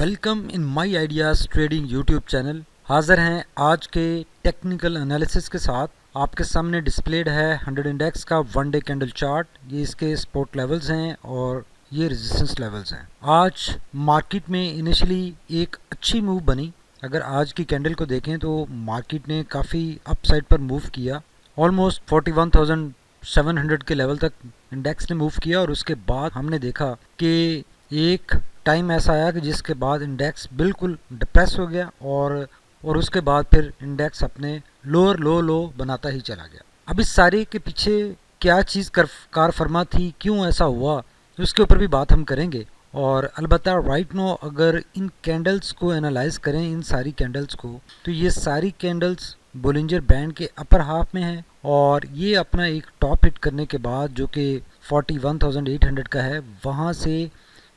Welcome in my ideas trading YouTube channel. हाज़िर हैं आज के टेक्निकल एनालिसिस के साथ। आपके सामने डिस्प्लेड है 100 इंडेक्स का वन डे कैंडल चार्ट। ये इसके सपोर्ट लेवल्स हैं और ये रेजिस्टेंस लेवल्स हैं। आज मार्केट में इनिशियली एक अच्छी मूव बनी। अगर आज की कैंडल को देखें तो मार्केट ने काफ़ी अपसाइड पर मूव किया। ऑलमोस्ट 41,700 के लेवल तक इंडेक्स ने मूव किया और उसके बाद हमने देखा कि एक टाइम ऐसा आया कि जिसके बाद इंडेक्स बिल्कुल डिप्रेस हो गया और उसके बाद फिर इंडेक्स अपने लोअर लो बनाता ही चला गया। अब इस सारे के पीछे क्या चीज़ कार फरमा थी, क्यों ऐसा हुआ, उसके ऊपर भी बात हम करेंगे। और अलबत्ता राइट नो अगर इन कैंडल्स को एनालाइज करें, इन सारी कैंडल्स को, तो ये सारी कैंडल्स बोलिंजर बैंड के अपर हाफ में है और ये अपना एक टॉप हिट करने के बाद जो कि 41,800 का है, वहाँ से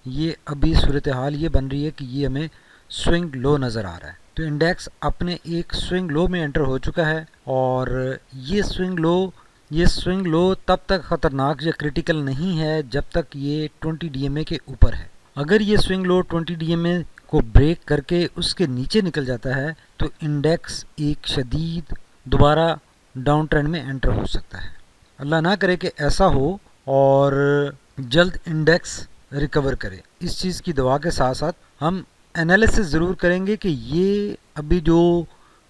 ये अभी सूरत हाल ये बन रही है कि ये हमें स्विंग लो नज़र आ रहा है। तो इंडेक्स अपने एक स्विंग लो में एंटर हो चुका है और ये स्विंग लो तब तक ख़तरनाक या क्रिटिकल नहीं है जब तक ये 20 DMA के ऊपर है। अगर ये स्विंग लो 20 DMA को ब्रेक करके उसके नीचे निकल जाता है तो इंडेक्स एक शदीद दोबारा डाउन ट्रेंड में एंटर हो सकता है। अल्लाह ना करे कि ऐसा हो और जल्द इंडेक्स रिकवर करे। इस चीज़ की दुआ के साथ साथ हम एनालिसिस ज़रूर करेंगे कि ये अभी जो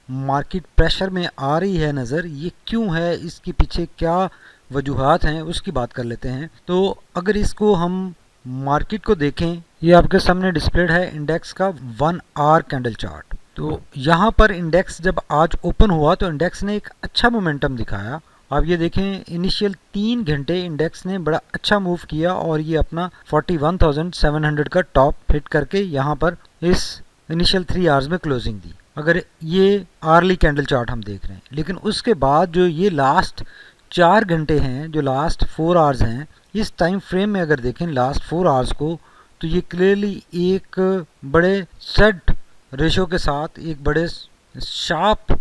मार्केट प्रेशर में आ रही है नज़र, ये क्यों है, इसके पीछे क्या वजूहात हैं, उसकी बात कर लेते हैं। तो अगर इसको हम मार्केट को देखें, ये आपके सामने डिस्प्लेड है इंडेक्स का 1 आवर कैंडल चार्ट। तो यहाँ पर इंडेक्स जब आज ओपन हुआ तो इंडेक्स ने एक अच्छा मोमेंटम दिखाया। आप ये देखें, इनिशियल 3 घंटे इंडेक्स ने बड़ा अच्छा मूव किया और ये अपना 41,700 का टॉप हिट करके यहाँ पर इस इनिशियल 3 आवर्स में क्लोजिंग दी। अगर ये आर्ली कैंडल चार्ट हम देख रहे हैं, लेकिन उसके बाद जो ये लास्ट 4 घंटे हैं, जो लास्ट 4 आवर्स हैं, इस टाइम फ्रेम में अगर देखें लास्ट 4 आवर्स को, तो ये क्लियरली एक बड़े सेट रेशो के साथ एक बड़े शार्प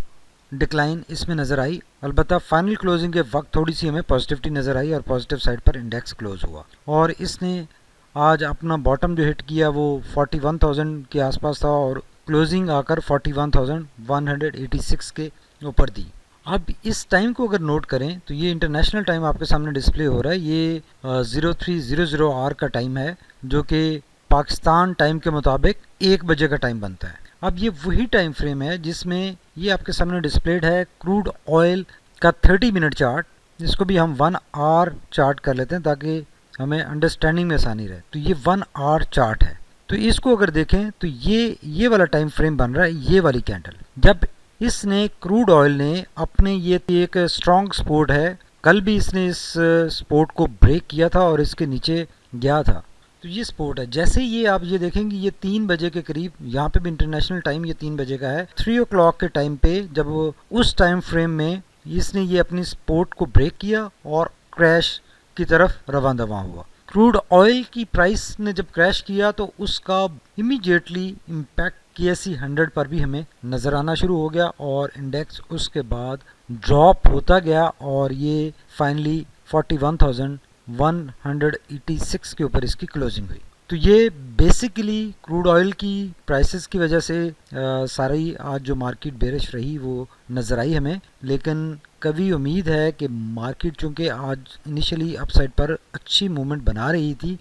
डिक्लाइन इसमें नज़र आई। अलबत्ता फाइनल क्लोजिंग के वक्त थोड़ी सी हमें पॉजिटिविटी नज़र आई और पॉजिटिव साइड पर इंडेक्स क्लोज हुआ और इसने आज अपना बॉटम जो हिट किया वो 41,000 के आसपास था और क्लोजिंग आकर 41,186 के ऊपर दी। अब इस टाइम को अगर नोट करें तो ये इंटरनेशनल टाइम आपके सामने डिस्प्ले हो रहा है। ये 0300 आवर का टाइम है जो कि पाकिस्तान टाइम के मुताबिक 1 बजे का टाइम बनता है। अब ये वही टाइम फ्रेम है जिसमें ये आपके सामने डिस्प्लेड है क्रूड ऑयल का 30 मिनट चार्ट। इसको भी हम 1 आवर चार्ट कर लेते हैं ताकि हमें अंडरस्टैंडिंग में आसानी रहे। तो ये 1 आवर चार्ट है। तो इसको अगर देखें तो ये वाला टाइम फ्रेम बन रहा है, ये वाली कैंडल जब इसने क्रूड ऑयल ने अपने ये एक स्ट्रॉन्ग सपोर्ट है, कल भी इसने इस सपोर्ट को ब्रेक किया था और इसके नीचे गया था। तो ये सपोर्ट है। जैसे ये आप ये देखेंगे ये 3 बजे के करीब, यहाँ पे भी इंटरनेशनल टाइम ये 3 बजे का है, 3 o'clock के टाइम पे जब उस टाइम फ्रेम में इसने ये अपनी सपोर्ट को ब्रेक किया और क्रैश की तरफ रवां दवा हुआ। क्रूड ऑयल की प्राइस ने जब क्रैश किया तो उसका इमीडिएटली इम्पैक्ट KSE 100 पर भी हमें नज़र आना शुरू हो गया और इंडेक्स उसके बाद ड्रॉप होता गया और ये फाइनली 41,186 के ऊपर इसकी क्लोजिंग हुई। तो ये बेसिकली क्रूड ऑयल की प्राइसेस की वजह से सारी आज जो मार्केट बेरिश रही वो नज़र आई हमें, लेकिन कभी उम्मीद है कि मार्केट चूँकि आज इनिशियली अपसाइड पर अच्छी मूवमेंट बना रही थी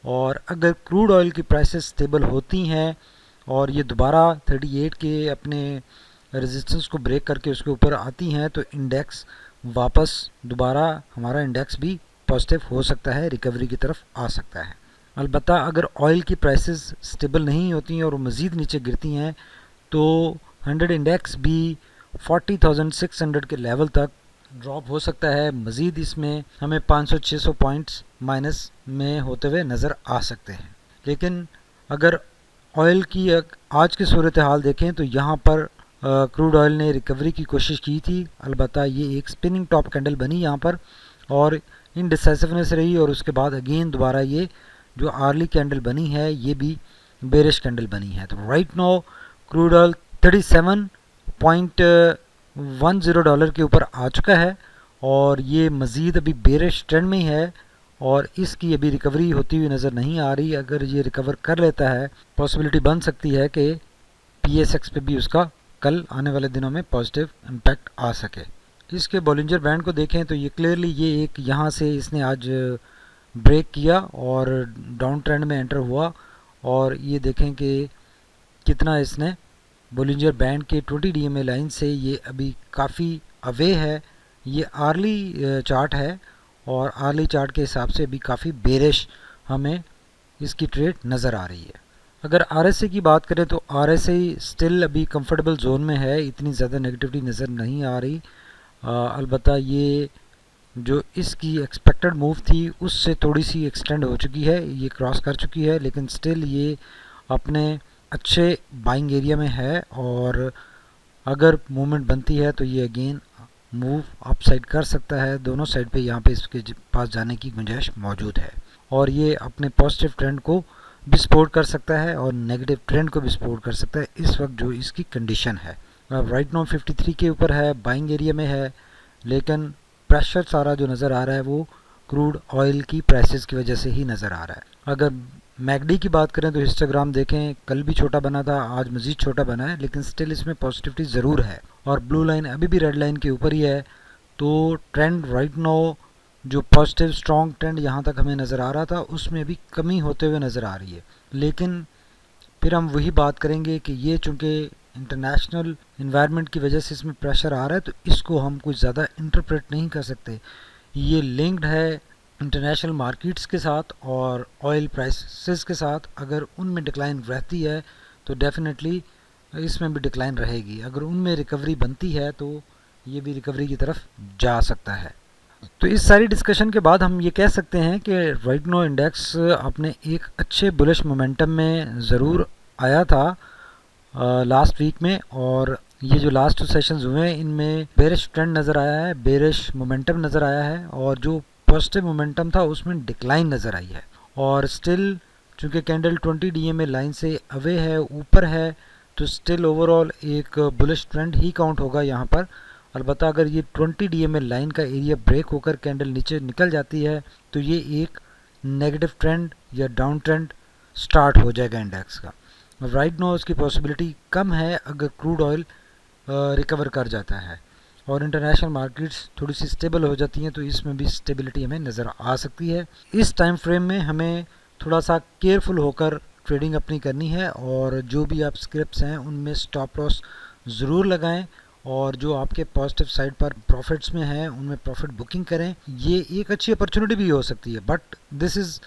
और अगर क्रूड ऑयल की प्राइसेस स्टेबल होती हैं और ये दोबारा 38 के अपने रेजिस्टेंस को ब्रेक करके उसके ऊपर आती हैं तो इंडेक्स वापस दोबारा हमारा इंडेक्स भी पॉजिटिव हो सकता है, रिकवरी की तरफ आ सकता है। अलबत्ता अगर ऑयल की प्राइसेस स्टेबल नहीं होती हैं और मज़ीद नीचे गिरती हैं तो 100 इंडेक्स भी 40,600 के लेवल तक ड्रॉप हो सकता है। मज़ीद इसमें हमें 500-600 पॉइंट्स माइनस में होते हुए नज़र आ सकते हैं। लेकिन अगर ऑयल की आज की सूरत हाल देखें तो यहाँ पर क्रूड ऑयल ने रिकवरी की कोशिश की थी। अलबत्ता ये एक स्पिनिंग टॉप कैंडल बनी यहाँ पर और इनडिसाइसिवनेस रही और उसके बाद अगेन दोबारा ये जो आर्ली कैंडल बनी है ये भी बेरिश कैंडल बनी है। तो राइट नाउ क्रूड ऑयल $37.10 के ऊपर आ चुका है और ये मज़ीद अभी बेरिश ट्रेंड में ही है और इसकी अभी रिकवरी होती हुई नज़र नहीं आ रही। अगर ये रिकवर कर लेता है, पॉसिबिलिटी बन सकती है कि PSX पे भी उसका कल आने वाले दिनों में पॉजिटिव इम्पैक्ट आ सके। इसके बॉलिंजर बैंड को देखें तो ये क्लियरली ये एक यहाँ से इसने आज ब्रेक किया और डाउन ट्रेंड में एंटर हुआ, और ये देखें कि कितना इसने बॉलिंजर बैंड के 20 DMA लाइन से ये अभी काफ़ी अवे है। ये आर्ली चार्ट है और आर्ली चार्ट के हिसाब से अभी काफ़ी बेरिश हमें इसकी ट्रेड नज़र आ रही है। अगर RSI की बात करें तो RSI स्टिल अभी कंफर्टेबल जोन में है, इतनी ज़्यादा नेगेटिविटी नज़र नहीं आ रही। अलबत्ता ये जो इसकी एक्सपेक्टेड मूव थी उससे थोड़ी सी एक्सटेंड हो चुकी है, ये क्रॉस कर चुकी है, लेकिन स्टिल ये अपने अच्छे बाइंग एरिया में है, और अगर मूवमेंट बनती है तो ये अगेन मूव अप साइड कर सकता है। दोनों साइड पे यहाँ पे इसके पास जाने की गुंजाइश मौजूद है, और ये अपने पॉजिटिव ट्रेंड को भी सपोर्ट कर सकता है और नेगेटिव ट्रेंड को भी सपोर्ट कर सकता है इस वक्त जो इसकी कंडीशन है। राइट नाउ 53 के ऊपर है, बाइंग एरिया में है, लेकिन प्रेशर सारा जो नज़र आ रहा है वो क्रूड ऑयल की प्राइसेस की वजह से ही नज़र आ रहा है। अगर मैगडी की बात करें तो हिस्टोग्राम देखें, कल भी छोटा बना था, आज मज़ीद छोटा बना है, लेकिन स्टिल इसमें पॉजिटिविटी ज़रूर है, और ब्लू लाइन अभी भी रेड लाइन के ऊपर ही है। तो ट्रेंड राइट नाउ जो पॉजिटिव स्ट्रॉन्ग ट्रेंड यहाँ तक हमें नज़र आ रहा था उसमें भी कमी होते हुए नज़र आ रही है। लेकिन फिर हम वही बात करेंगे कि ये चूँकि इंटरनेशनल इन्वायरमेंट की वजह से इसमें प्रेशर आ रहा है, तो इसको हम कुछ ज़्यादा इंटरप्रेट नहीं कर सकते। ये लिंक्ड है इंटरनेशनल मार्केट्स के साथ और ऑयल प्राइसेस के साथ। अगर उनमें डिक्लाइन रहती है तो डेफिनेटली इसमें भी डिक्लाइन रहेगी। अगर उनमें रिकवरी बनती है तो ये भी रिकवरी की तरफ जा सकता है। तो इस सारी डिस्कशन के बाद हम ये कह सकते हैं कि राइट नाउ इंडेक्स अपने एक अच्छे बुलिश मोमेंटम में ज़रूर आया था लास्ट वीक में, और ये जो लास्ट 2 सेशंस हुए हैं इनमें बेरिश ट्रेंड नज़र आया है, बेरिश मोमेंटम नज़र आया है, और जो पॉजिटिव मोमेंटम था उसमें डिक्लाइन नज़र आई है। और स्टिल चूँकि कैंडल 20 DMA लाइन से अवे है, ऊपर है, तो स्टिल ओवरऑल एक बुलिश ट्रेंड ही काउंट होगा यहाँ पर। अलबत्ता अगर ये 20 DMA लाइन का एरिया ब्रेक होकर कैंडल नीचे निकल जाती है तो ये एक नेगेटिव ट्रेंड या डाउन ट्रेंड स्टार्ट हो जाएगा इंडेक्स का। राइट नाउ उसकी पॉसिबिलिटी कम है अगर क्रूड ऑयल रिकवर कर जाता है और इंटरनेशनल मार्केट्स थोड़ी सी स्टेबल हो जाती हैं, तो इसमें भी स्टेबिलिटी हमें नज़र आ सकती है। इस टाइम फ्रेम में हमें थोड़ा सा केयरफुल होकर ट्रेडिंग अपनी करनी है, और जो भी आप स्क्रिप्ट्स हैं उनमें स्टॉप लॉस ज़रूर लगाएं, और जो आपके पॉजिटिव साइड पर प्रॉफिट्स में हैं उनमें प्रॉफिट बुकिंग करें। ये एक अच्छी अपॉर्चुनिटी भी हो सकती है, but this is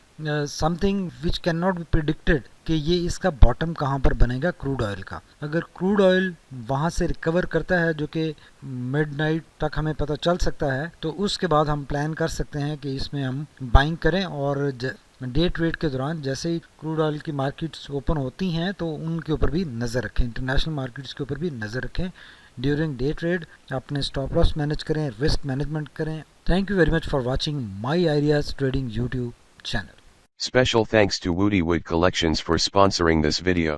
something which can not be predicted कि ये इसका बॉटम कहाँ पर बनेगा क्रूड ऑयल का। अगर क्रूड ऑयल वहाँ से रिकवर करता है जो कि मिडनाइट तक हमें पता चल सकता है, तो उसके बाद हम प्लान कर सकते हैं कि इसमें हम बाइंग करें, और डे ट्रेड के दौरान जैसे ही क्रूड ऑयल की मार्केट्स ओपन होती हैं तो उनके ऊपर भी नज़र रखें, इंटरनेशनल मार्केट्स के ऊपर भी नज़र रखें। ड्यूरिंग डे ट्रेड अपने स्टॉप लॉस मैनेज करें, रिस्क मैनेजमेंट करें। Thank you very much for watching my ideas trading YouTube channel. Special thanks to Woody Wood Collections for sponsoring this video.